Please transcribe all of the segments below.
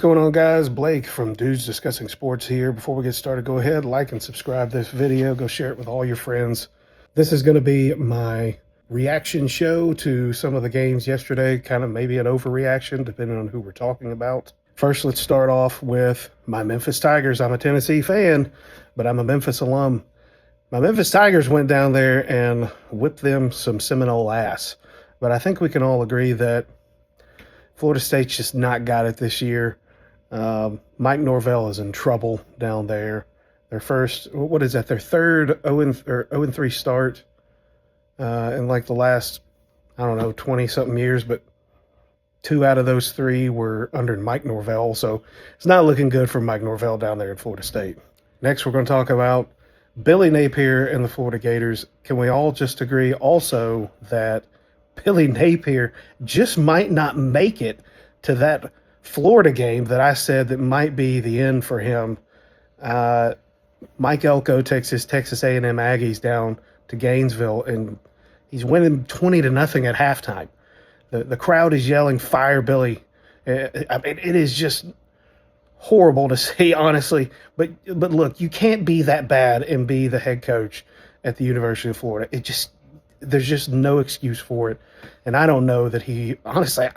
going on, guys? Blake from Dudes Discussing Sports here. Before we get started, go ahead, like and subscribe this video. Go share it with all your friends. This is going to be my reaction show to some of the games yesterday, kind of maybe an overreaction depending on who we're talking about. First, let's start off with my Memphis Tigers. I'm a Tennessee fan, but I'm a Memphis alum. My Memphis Tigers went down there and whipped them some Seminole ass. But I think we can all agree that Florida State's just not got it this year. Mike Novelle is in trouble down there. Their first, what is that? Their third 0-3 start in like the last, 20-something years. But 2 out of those 3 were under Mike Novelle. So it's not looking good for Mike Novelle down there in Florida State. Next, we're going to talk about Billy Napier and the Florida Gators. Can we all just agree also that Billy Napier just might not make it to that Florida game that I said that might be the end for him? Mike Elko takes his Texas A&M Aggies down to Gainesville, and he's winning 20-0 at halftime. The crowd is yelling, "Fire Billy!" I mean, it is just horrible to see, honestly. But look, you can't be that bad and be the head coach at the University of Florida. There's just no excuse for it. And I don't know that he, honestly,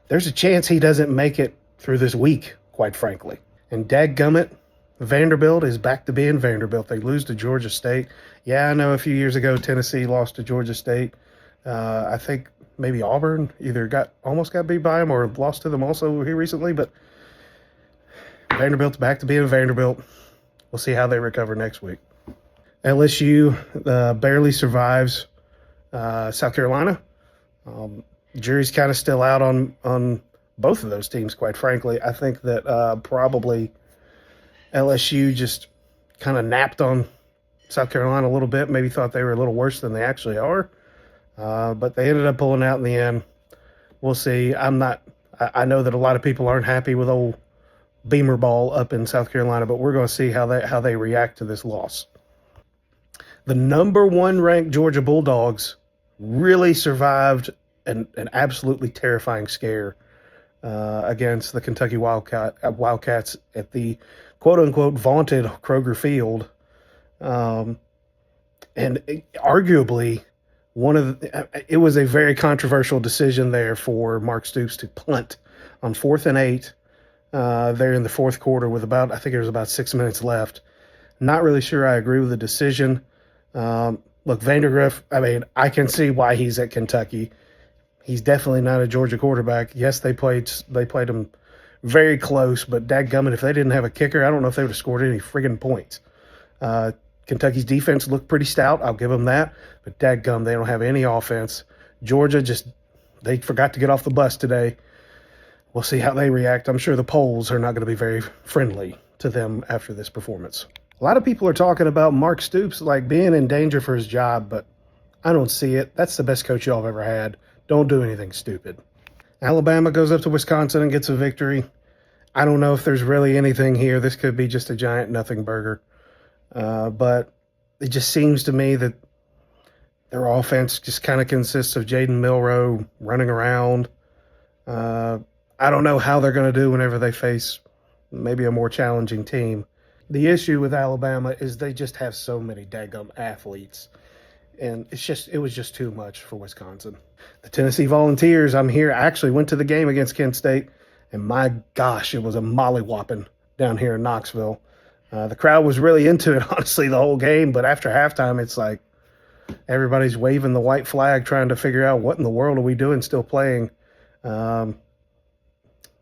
there's a chance he doesn't make it through this week, quite frankly. And dadgummit, Vanderbilt is back to being Vanderbilt. They lose to Georgia State. Yeah, I know a few years ago Tennessee lost to Georgia State. I think maybe Auburn either almost got beat by them or lost to them also here recently. But Vanderbilt's back to being Vanderbilt. We'll see how they recover next week. LSU barely survives South Carolina. Jury's kind of still out on both of those teams, quite frankly. I think that probably LSU just kind of napped on South Carolina a little bit, maybe thought they were a little worse than they actually are. But they ended up pulling out in the end. We'll see. I know that a lot of people aren't happy with old Beamer ball up in South Carolina, but we're going to see how they react to this loss. The number 1 ranked Georgia Bulldogs really survived an absolutely terrifying scare against the Kentucky Wildcats at the quote-unquote vaunted Kroger Field. And arguably, it was a very controversial decision there for Mark Stoops to punt on 4th and 8 there in the fourth quarter with about 6 minutes left. Not really sure I agree with the decision. Look, Vandegrift, I can see why he's at Kentucky. He's definitely not a Georgia quarterback. Yes, they played him very close, but dadgummit, if they didn't have a kicker, I don't know if they would have scored any friggin' points. Kentucky's defense looked pretty stout. I'll give them that. But dadgum, they don't have any offense. Georgia they forgot to get off the bus today. We'll see how they react. I'm sure the polls are not going to be very friendly to them after this performance. A lot of people are talking about Mark Stoops like being in danger for his job, but I don't see it. That's the best coach y'all have ever had. Don't do anything stupid. Alabama goes up to Wisconsin and gets a victory. I don't know if there's really anything here. This could be just a giant nothing burger. But it just seems to me that their offense just kind of consists of Jaden Milroe running around. I don't know how they're going to do whenever they face maybe a more challenging team. The issue with Alabama is they just have so many daggum athletes, and it was just too much for Wisconsin. The Tennessee Volunteers, I'm here. I actually went to the game against Kent State, and my gosh, it was a mollywhopping down here in Knoxville. The crowd was really into it, honestly, the whole game, but after halftime, it's like everybody's waving the white flag trying to figure out what in the world are we doing still playing. What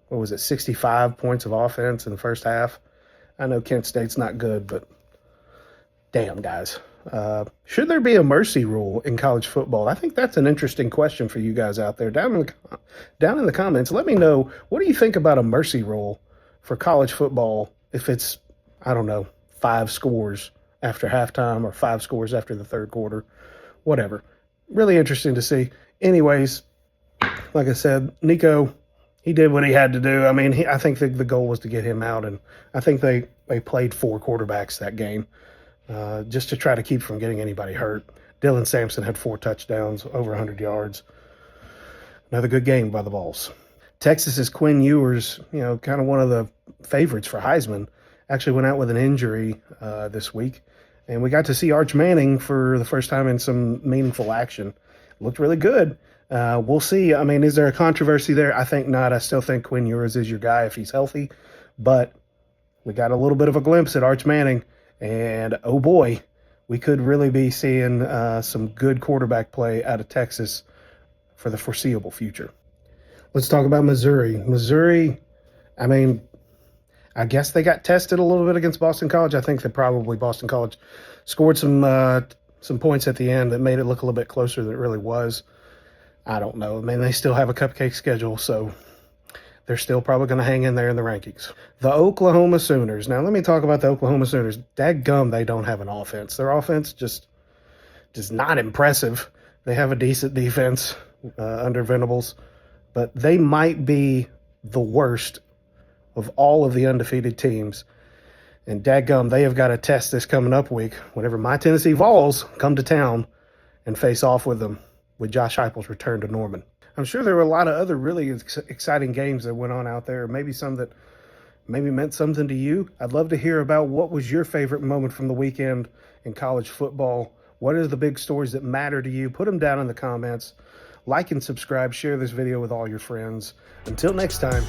was it, 65 points of offense in the first half? I know Kent State's not good, but damn, guys. Should there be a mercy rule in college football? I think that's an interesting question for you guys out there. Down in the comments, let me know, what do you think about a mercy rule for college football if it's, 5 scores after halftime or 5 scores after the third quarter, whatever. Really interesting to see. Anyways, like I said, Nico, he did what he had to do. I think the goal was to get him out, and I think they played 4 quarterbacks that game just to try to keep from getting anybody hurt. Dylan Sampson had 4 touchdowns, over 100 yards. Another good game by the Vols. Texas's Quinn Ewers, kind of one of the favorites for Heisman, actually went out with an injury this week. And we got to see Arch Manning for the first time in some meaningful action. Looked really good. We'll see. I mean, is there a controversy there? I think not. I still think Quinn Ewers is your guy if he's healthy. But we got a little bit of a glimpse at Arch Manning. And, oh boy, we could really be seeing some good quarterback play out of Texas for the foreseeable future. Let's talk about Missouri. Missouri, I mean, I guess they got tested a little bit against Boston College. I think that probably Boston College scored some points at the end that made it look a little bit closer than it really was. I don't know. I mean, they still have a cupcake schedule, so they're still probably going to hang in there in the rankings. The Oklahoma Sooners. Now, let me talk about the Oklahoma Sooners. Dadgum, they don't have an offense. Their offense just not impressive. They have a decent defense under Venables, but they might be the worst of all of the undefeated teams. And dadgum, they have got a test this coming up week whenever my Tennessee Vols come to town and face off with them with Josh Heupel's return to Norman. I'm sure there were a lot of other really exciting games that went on out there, maybe some that maybe meant something to you. I'd love to hear about what was your favorite moment from the weekend in college football. What are the big stories that matter to you? Put them down in the comments. Like and subscribe. Share this video with all your friends. Until next time,